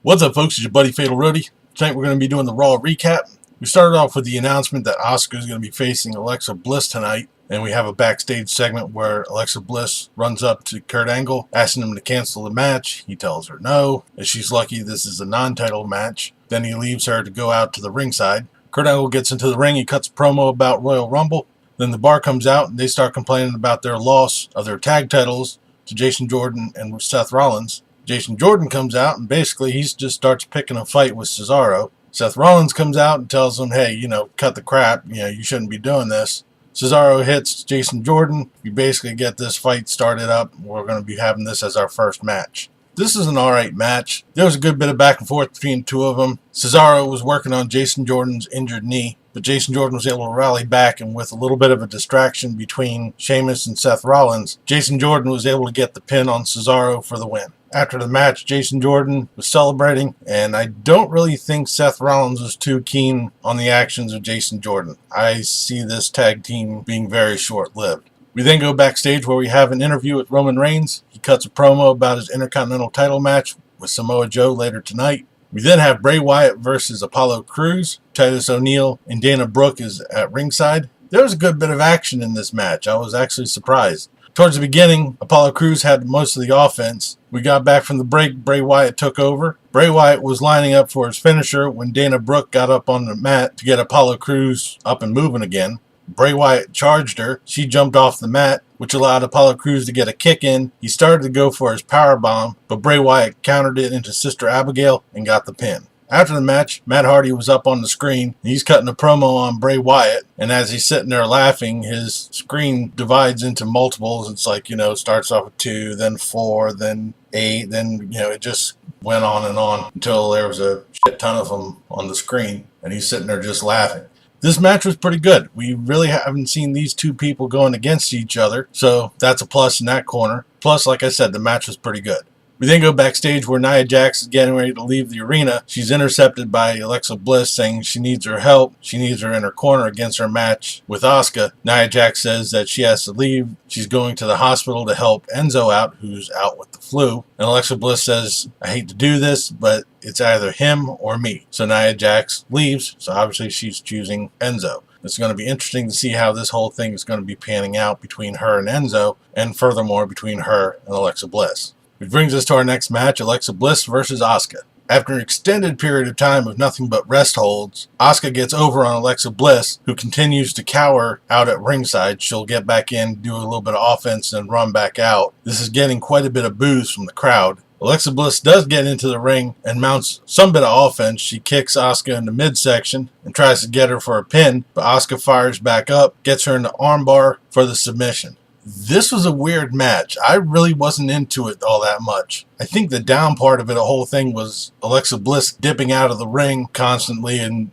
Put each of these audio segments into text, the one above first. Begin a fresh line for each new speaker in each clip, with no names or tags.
What's up, folks? It's your buddy Fatalroadie. Tonight we're going to be doing the Raw Recap. We started off with the announcement that Asuka is going to be facing Alexa Bliss tonight, and we have a backstage segment where Alexa Bliss runs up to Kurt Angle, asking him to cancel the match. He tells her no, as she's lucky this is a non-title match. Then he leaves her to go out to the ringside. Kurt Angle gets into the ring. He cuts a promo about Royal Rumble. Then the Bar comes out, and they start complaining about their loss of their tag titles to Jason Jordan and Seth Rollins. Jason Jordan comes out, and basically he just starts picking a fight with Cesaro. Seth Rollins comes out and tells him, hey, cut the crap. You shouldn't be doing this. Cesaro hits Jason Jordan. You basically get this fight started up. We're going to be having this as our first match. This is an alright match. There was a good bit of back and forth between the two of them. Cesaro was working on Jason Jordan's injured knee, but Jason Jordan was able to rally back, and with a little bit of a distraction between Sheamus and Seth Rollins, Jason Jordan was able to get the pin on Cesaro for the win. After the match, Jason Jordan was celebrating, and I don't really think Seth Rollins was too keen on the actions of Jason Jordan. I see this tag team being very short-lived. We then go backstage where we have an interview with Roman Reigns. He cuts a promo about his Intercontinental title match with Samoa Joe later tonight. We then have Bray Wyatt versus Apollo Crews. Titus O'Neil and Dana Brooke is at ringside. There was a good bit of action in this match. I was actually surprised. Towards the beginning, Apollo Crews had most of the offense. We got back from the break. Bray Wyatt took over. Bray Wyatt was lining up for his finisher when Dana Brooke got up on the mat to get Apollo Crews up and moving again. Bray Wyatt charged her. She jumped off the mat, which allowed Apollo Crews to get a kick in. He started to go for his powerbomb, but Bray Wyatt countered it into Sister Abigail and got the pin. After the match, Matt Hardy was up on the screen. He's cutting a promo on Bray Wyatt, and as he's sitting there laughing, his screen divides into multiples. It's like, starts off with 2, then 4, then 8, then, it just went on and on until there was a shit ton of them on the screen, and he's sitting there just laughing. This match was pretty good. We really haven't seen these two people going against each other, so that's a plus in that corner. Plus, like I said, the match was pretty good. We then go backstage where Nia Jax is getting ready to leave the arena. She's intercepted by Alexa Bliss saying she needs her help. She needs her in her corner against her match with Asuka. Nia Jax says that she has to leave. She's going to the hospital to help Enzo out, who's out with the flu. And Alexa Bliss says, I hate to do this, but it's either him or me. So Nia Jax leaves. So obviously she's choosing Enzo. It's going to be interesting to see how this whole thing is going to be panning out between her and Enzo, and furthermore between her and Alexa Bliss. Which brings us to our next match, Alexa Bliss versus Asuka. After an extended period of time of nothing but rest holds, Asuka gets over on Alexa Bliss, who continues to cower out at ringside. She'll get back in, do a little bit of offense, and run back out. This is getting quite a bit of boos from the crowd. Alexa Bliss does get into the ring and mounts some bit of offense. She kicks Asuka in the midsection and tries to get her for a pin, but Asuka fires back up, gets her in the armbar for the submission. This was a weird match. I really wasn't into it all that much. I think the down part of it, the whole thing, was Alexa Bliss dipping out of the ring constantly and,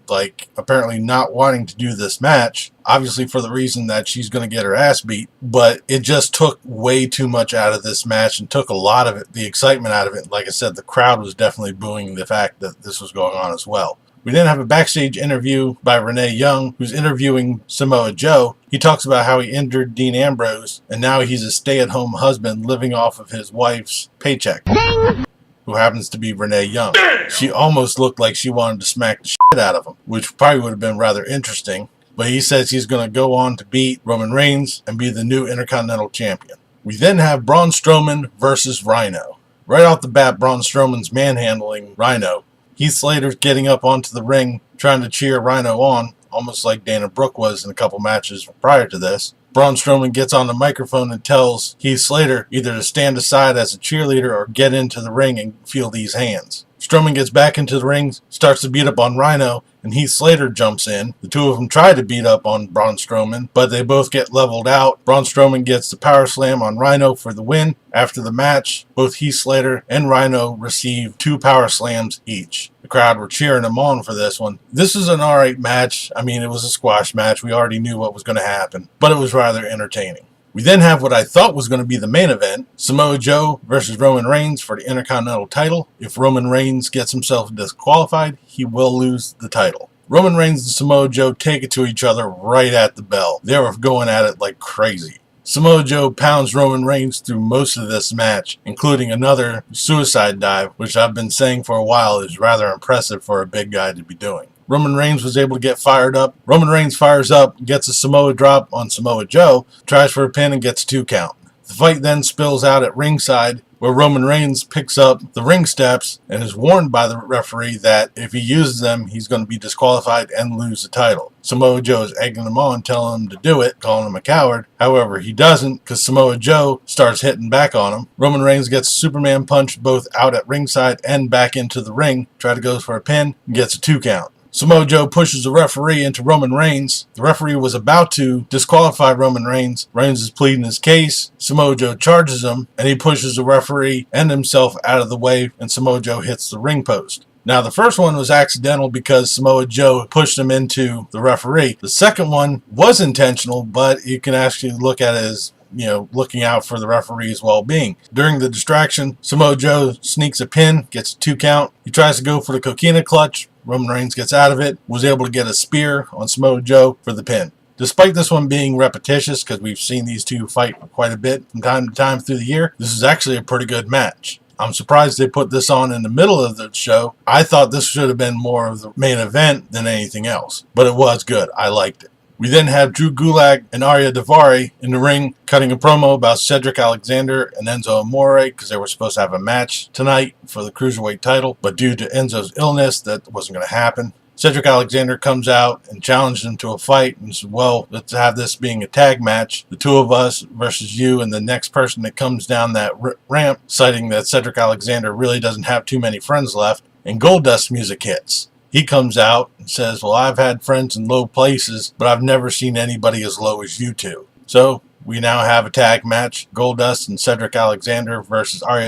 apparently not wanting to do this match. Obviously for the reason that she's going to get her ass beat. But it just took way too much out of this match and took a lot of it, the excitement out of it. Like I said, the crowd was definitely booing the fact that this was going on as well. We then have a backstage interview by Renee Young, who's interviewing Samoa Joe. He talks about how he injured Dean Ambrose, and now he's a stay-at-home husband living off of his wife's paycheck, who happens to be Renee Young. She almost looked like she wanted to smack the shit out of him, which probably would have been rather interesting. But he says he's going to go on to beat Roman Reigns and be the new Intercontinental Champion. We then have Braun Strowman versus Rhino. Right off the bat, Braun Strowman's manhandling Rhino. Heath Slater's getting up onto the ring, trying to cheer Rhino on, almost like Dana Brooke was in a couple matches prior to this. Braun Strowman gets on the microphone and tells Heath Slater either to stand aside as a cheerleader or get into the ring and feel these hands. Strowman gets back into the ring, starts to beat up on Rhino, and Heath Slater jumps in. The two of them try to beat up on Braun Strowman, but they both get leveled out. Braun Strowman gets the power slam on Rhino for the win. After the match, both Heath Slater and Rhino receive 2 power slams each. The crowd were cheering them on for this one. This was an alright match. I mean, it was a squash match. We already knew what was going to happen, but it was rather entertaining. We then have what I thought was going to be the main event, Samoa Joe versus Roman Reigns for the Intercontinental title. If Roman Reigns gets himself disqualified, he will lose the title. Roman Reigns and Samoa Joe take it to each other right at the bell. They were going at it like crazy. Samoa Joe pounds Roman Reigns through most of this match, including another suicide dive, which I've been saying for a while is rather impressive for a big guy to be doing. Roman Reigns was able to get fired up. Roman Reigns fires up, gets a Samoa drop on Samoa Joe, tries for a pin and gets a 2 count. The fight then spills out at ringside, where Roman Reigns picks up the ring steps and is warned by the referee that if he uses them, he's going to be disqualified and lose the title. Samoa Joe is egging him on, telling him to do it, calling him a coward. However, he doesn't, because Samoa Joe starts hitting back on him. Roman Reigns gets a Superman punch both out at ringside and back into the ring, try to go for a pin, and gets a 2 count. Samoa Joe pushes the referee into Roman Reigns. The referee was about to disqualify Roman Reigns. Reigns is pleading his case. Samoa Joe charges him, and he pushes the referee and himself out of the way, and Samoa Joe hits the ring post. Now, the first one was accidental because Samoa Joe pushed him into the referee. The second one was intentional, but you can actually look at it as looking out for the referee's well-being. During the distraction, Samoa Joe sneaks a pin, gets a 2 count. He tries to go for the coquina clutch. Roman Reigns gets out of it, was able to get a spear on Samoa Joe for the pin. Despite this one being repetitious, because we've seen these two fight quite a bit from time to time through the year, this is actually a pretty good match. I'm surprised they put this on in the middle of the show. I thought this should have been more of the main event than anything else, but it was good. I liked it. We then have Drew Gulak and Aerie in the ring cutting a promo about Cedric Alexander and Enzo Amore because they were supposed to have a match tonight for the Cruiserweight title, but due to Enzo's illness, that wasn't going to happen. Cedric Alexander comes out and challenges him to a fight and says, well, let's have this being a tag match. The two of us versus you and the next person that comes down that ramp, citing that Cedric Alexander really doesn't have too many friends left, and Goldust music hits. He comes out and says, well, I've had friends in low places, but I've never seen anybody as low as you two. So we now have a tag match, Goldust and Cedric Alexander versus Aerie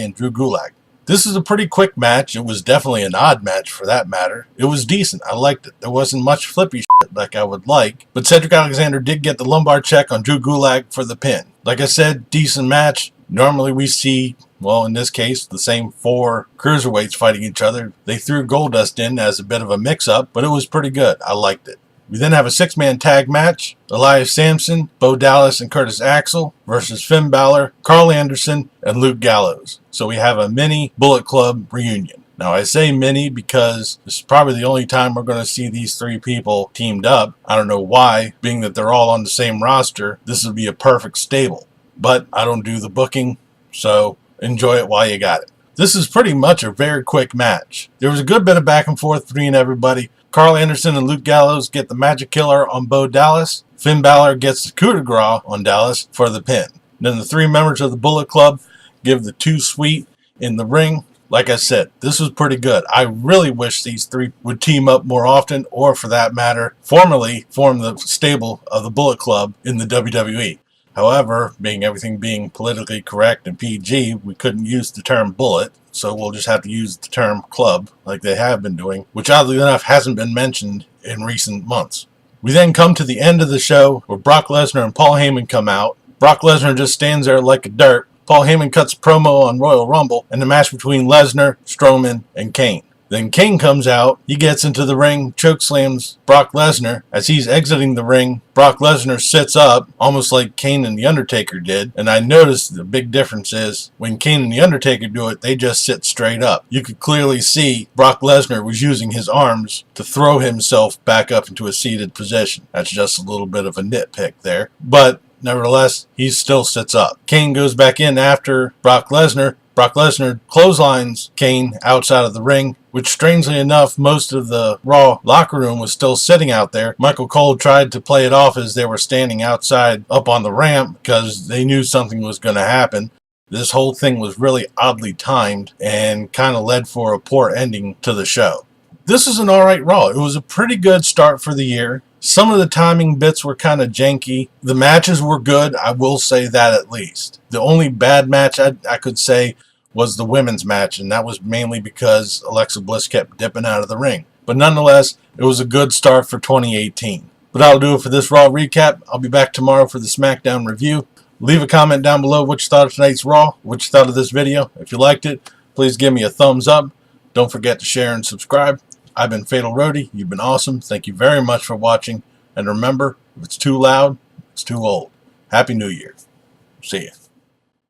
and Drew Gulak. This is a pretty quick match. It was definitely an odd match for that matter. It was decent. I liked it. There wasn't much flippy shit like I would like, but Cedric Alexander did get the lumbar check on Drew Gulak for the pin. Like I said, decent match. Normally we see, well, in this case, the same 4 cruiserweights fighting each other. They threw Goldust in as a bit of a mix-up, but it was pretty good. I liked it. We then have a 6-man tag match. Elias Sampson, Bo Dallas, and Curtis Axel versus Finn Balor, Carl Anderson, and Luke Gallows. So we have a mini Bullet Club reunion. Now, I say mini because this is probably the only time we're going to see these 3 people teamed up. I don't know why, being that they're all on the same roster, this would be a perfect stable. But I don't do the booking, so enjoy it while you got it. This is pretty much a very quick match. There was a good bit of back and forth between everybody. Carl Anderson and Luke Gallows get the Magic Killer on Bo Dallas. Finn Balor gets the coup de grace on Dallas for the pin. Then the 3 members of the Bullet Club give the 2 sweet in the ring. Like I said, this was pretty good. I really wish these 3 would team up more often, or for that matter, formally form the stable of the Bullet Club in the WWE. However, everything being politically correct and PG, we couldn't use the term bullet, so we'll just have to use the term club like they have been doing, which oddly enough hasn't been mentioned in recent months. We then come to the end of the show where Brock Lesnar and Paul Heyman come out. Brock Lesnar just stands there like a dirt. Paul Heyman cuts a promo on Royal Rumble and the match between Lesnar, Strowman, and Kane. Then Kane comes out, he gets into the ring, chokeslams Brock Lesnar. As he's exiting the ring, Brock Lesnar sits up, almost like Kane and The Undertaker did. And I noticed the big difference is, when Kane and The Undertaker do it, they just sit straight up. You could clearly see Brock Lesnar was using his arms to throw himself back up into a seated position. That's just a little bit of a nitpick there. But nevertheless, he still sits up. Kane goes back in after Brock Lesnar. Brock Lesnar clotheslines Kane outside of the ring, which strangely enough, most of the Raw locker room was still sitting out there. Michael Cole tried to play it off as they were standing outside up on the ramp because they knew something was going to happen. This whole thing was really oddly timed and kind of led for a poor ending to the show. This is an alright Raw. It was a pretty good start for the year. Some of the timing bits were kind of janky. The matches were good, I will say that at least. The only bad match I could say was the women's match, and that was mainly because Alexa Bliss kept dipping out of the ring. But nonetheless, it was a good start for 2018. But that'll do it for this Raw recap. I'll be back tomorrow for the SmackDown review. Leave a comment down below what you thought of tonight's Raw, what you thought of this video. If you liked it, please give me a thumbs up. Don't forget to share and subscribe. I've been Fatalroadie. You've been awesome. Thank you very much for watching. And remember, if it's too loud, it's too old. Happy New Year. See ya.